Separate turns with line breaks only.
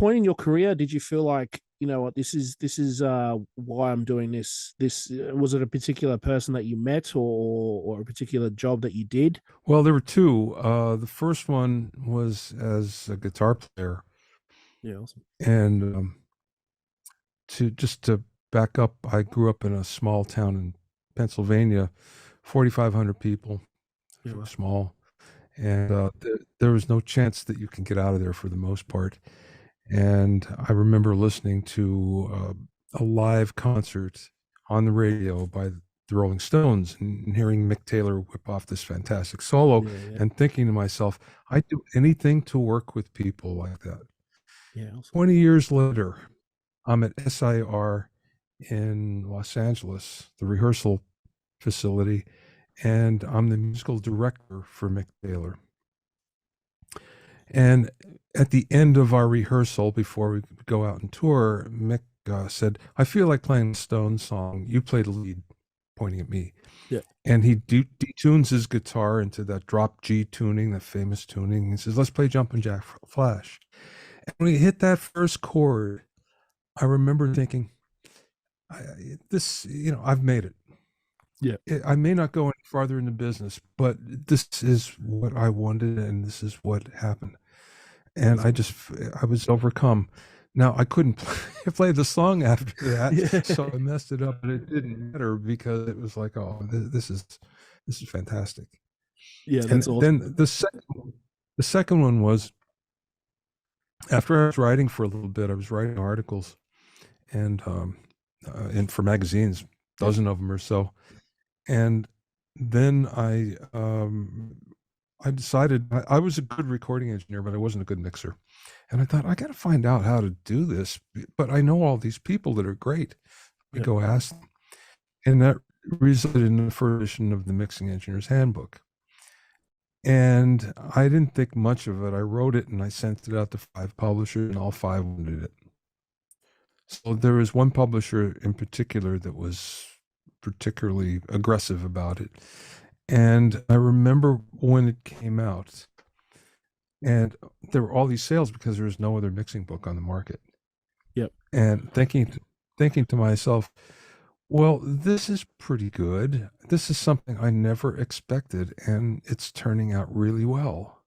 point in your career did you feel like, you know what, this is why I'm doing this? This was it a particular person that you met, or a particular job that you did?
Well, there were two. The first one was as a guitar player,
Yeah, awesome.
and to back up, I grew up in a small town in Pennsylvania, 4,500 people,
Yeah,
very
well,
small, and there was no chance that you can get out of there for the most part. And I remember listening to a live concert on the radio by the Rolling Stones and hearing Mick Taylor whip off this fantastic solo
yeah, yeah,
and thinking to myself, I'd do anything to work with people like that.
yeah, awesome.
20 years later, I'm at SIR in Los Angeles, the rehearsal facility, and I'm the musical director for Mick Taylor. And at the end of our rehearsal, before we go out and tour, Mick said, I feel like playing a Stones song. You play the lead, pointing at me.
Yeah,
And he detunes his guitar into that drop G tuning, that famous tuning. He says, let's play Jumpin' Jack Flash. And when he hit that first chord, I remember thinking, I've made it.
yeah,
I may not go any farther in the business, but this is what I wanted, and this is what happened. And
awesome.
I was overcome. Now I couldn't play the song after that,
Yeah,
so I messed it up, but it didn't matter because it was like, oh, this is fantastic.
yeah,
And
that's awesome.
then the second one was after I was writing for a little bit. I was writing articles and for magazines,
Yeah,
dozen of them or so. And then I decided I was a good recording engineer, but I wasn't a good mixer. And I thought, I got to find out how to do this. But I know all these people that are great. We
yeah,
go ask them. And that resulted in the first edition of the Mixing Engineer's Handbook. And I didn't think much of it. I wrote it and I sent it out to 5 publishers, and all 5 wanted it. So there was one publisher in particular that was particularly aggressive about it. And I remember when it came out, and there were all these sales because there was no other mixing book on the market.
yep,
And thinking to myself, well, this is pretty good. This is something I never expected, and it's turning out really well.